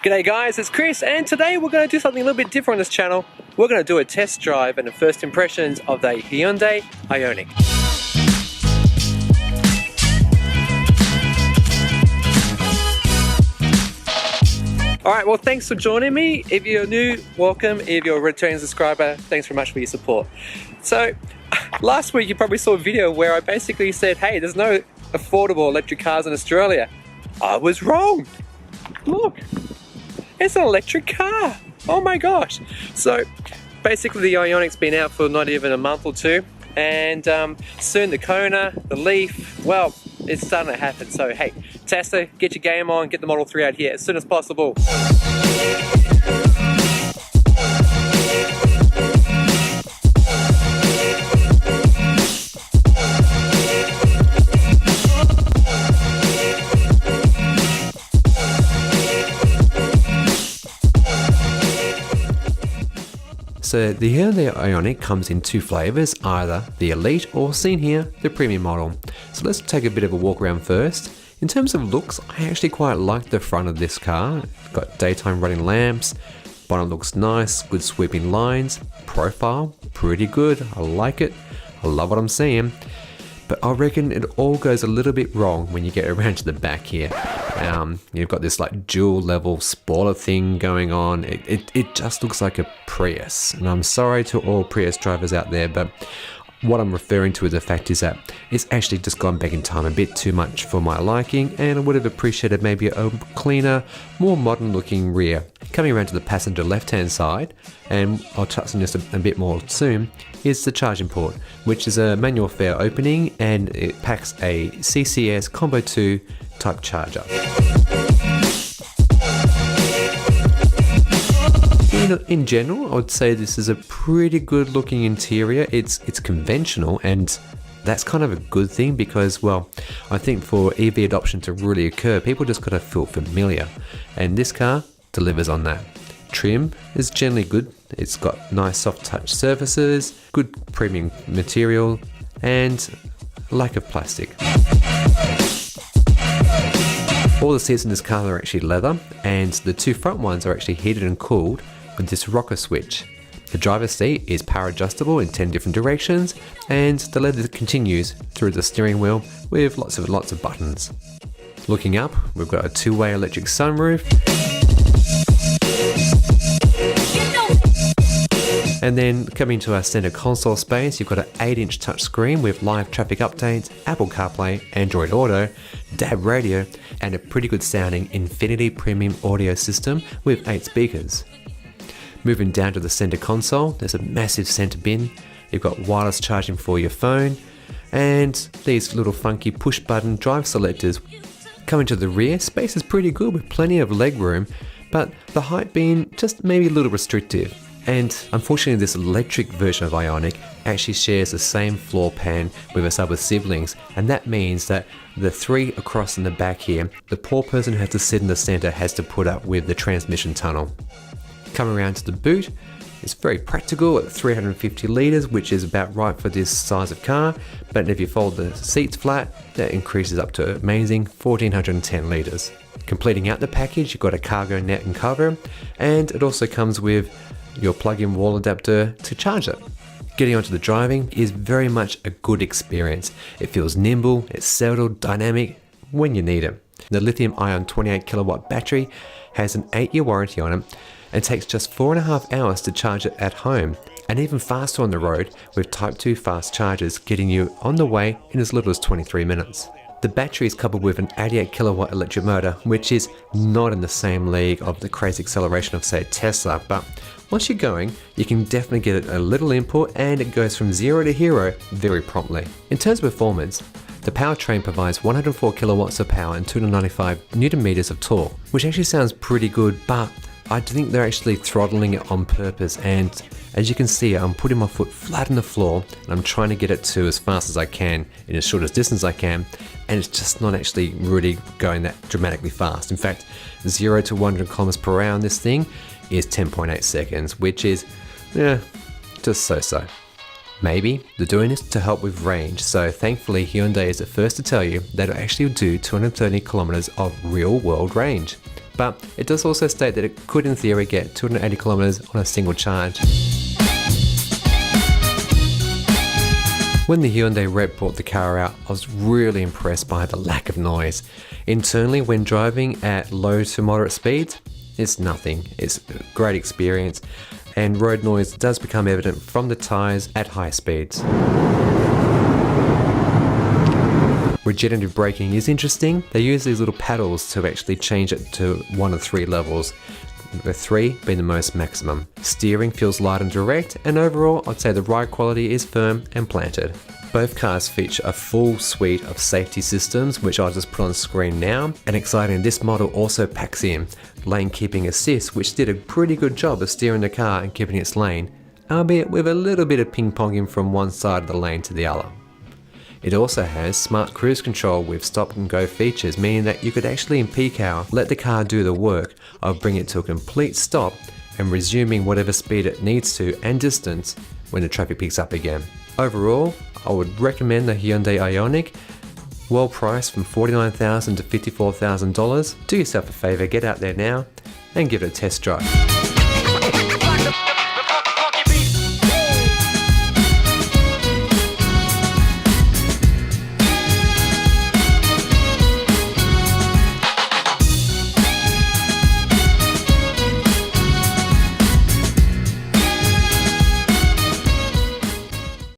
G'day guys, it's Chris, and today we're going to do something a little bit different on this channel. We're going to do a test drive and the first impressions of the Hyundai IONIQ. Alright, well thanks for joining me. If you're new, welcome. If you're a returning subscriber, thanks very much for your support. So, last week you probably saw a video where I basically said, hey, there's no affordable electric cars in Australia. I was wrong. Look. It's an electric car. Oh my gosh. So basically the IONIQ's been out for not even a month or two, and soon the Kona, the Leaf, well, it's starting to happen. So hey, Tesla, get your game on, get the Model 3 out here as soon as possible. So the Hyundai IONIQ comes in two flavours, either the Elite or, seen here, the Premium model. So let's take a bit of a walk around first. In terms of looks, I actually quite like the front of this car. It's got daytime running lamps, bottom looks nice, good sweeping lines, profile, pretty good, I like it, I love what I'm seeing. But I reckon it all goes a little bit wrong when you get around to the back here. You've got this like dual level spoiler thing going on. It just looks like a Prius. And I'm sorry to all Prius drivers out there, but what I'm referring to with the fact is that it's actually just gone back in time a bit too much for my liking, and I would have appreciated maybe a cleaner, more modern looking rear. Coming around to the passenger left hand side, and I'll touch on this a bit more soon, is the charging port, which is a manual fair opening, and it packs a CCS Combo 2 type charger. In general, I would say this is a pretty good looking interior. It's conventional, and that's kind of a good thing because, well, I think for EV adoption to really occur, people just gotta feel familiar, and this car delivers on that. Trim is generally good. It's got nice soft touch surfaces, good premium material, and lack of plastic. All the seats in this car are actually leather, and the two front ones are actually heated and cooled with this rocker switch. The driver's seat is power adjustable in 10 different directions, and the leather continues through the steering wheel with lots of buttons. Looking up, we've got a two-way electric sunroof. And then coming to our center console space, you've got an 8-inch touchscreen with live traffic updates, Apple CarPlay, Android Auto, DAB radio, and a pretty good sounding Infinity Premium audio system with 8 speakers. Moving down to the center console, there's a massive center bin. You've got wireless charging for your phone, and these little funky push button drive selectors. Coming to the rear, space is pretty good with plenty of leg room, but the height being just maybe a little restrictive. And unfortunately, this electric version of IONIQ actually shares the same floor pan with its other siblings, and that means that the three across in the back here, the poor person who has to sit in the center has to put up with the transmission tunnel. Coming around to the boot, it's very practical at 350 litres, which is about right for this size of car, but if you fold the seats flat, that increases up to amazing 1410 litres. Completing out the package, you've got a cargo net and cover, and it also comes with your plug-in wall adapter to charge it. Getting onto the driving is very much a good experience. It feels nimble, it's settled, dynamic when you need it. The lithium-ion 28 kilowatt battery has an 8-year warranty on it and takes just 4.5 hours to charge it at home, and even faster on the road with Type 2 fast chargers getting you on the way in as little as 23 minutes. The battery is coupled with an 88 kilowatt electric motor, which is not in the same league of the crazy acceleration of, say, Tesla, but once you're going, you can definitely get a little input, and it goes from 0 to hero very promptly. In terms of performance, the powertrain provides 104 kilowatts of power and 295 newton meters of torque, which actually sounds pretty good, but I think they're actually throttling it on purpose, and as you can see, I'm putting my foot flat on the floor and I'm trying to get it to as fast as I can in as short as distance I can, and it's just not actually really going that dramatically fast. In fact, 0 to 100 kilometers per hour on this thing is 10.8 seconds, which is, just so-so. Maybe they're doing this to help with range, so thankfully Hyundai is the first to tell you that it'll actually do 230 kilometers of real world range. but it does also state that it could in theory get 280 kilometers on a single charge. When the Hyundai rep brought the car out, I was really impressed by the lack of noise. Internally, when driving at low to moderate speeds, it's nothing. It's a great experience, and road noise does become evident from the tyres at high speeds. Regenerative braking is interesting. They use these little paddles to actually change it to 1 of 3 levels. With 3 being the most maximum. Steering feels light and direct, and overall I'd say the ride quality is firm and planted. Both cars feature a full suite of safety systems, which I'll just put on screen now. And exciting, this model also packs in lane keeping assist, which did a pretty good job of steering the car and keeping its lane, albeit with a little bit of ping-ponging from one side of the lane to the other. It also has smart cruise control with stop and go features, meaning that you could actually in peak hour let the car do the work of bringing it to a complete stop and resuming whatever speed it needs to and distance when the traffic picks up again. Overall, I would recommend the Hyundai IONIQ, well priced from $49,000 to $54,000. Do yourself a favour, get out there now and give it a test drive.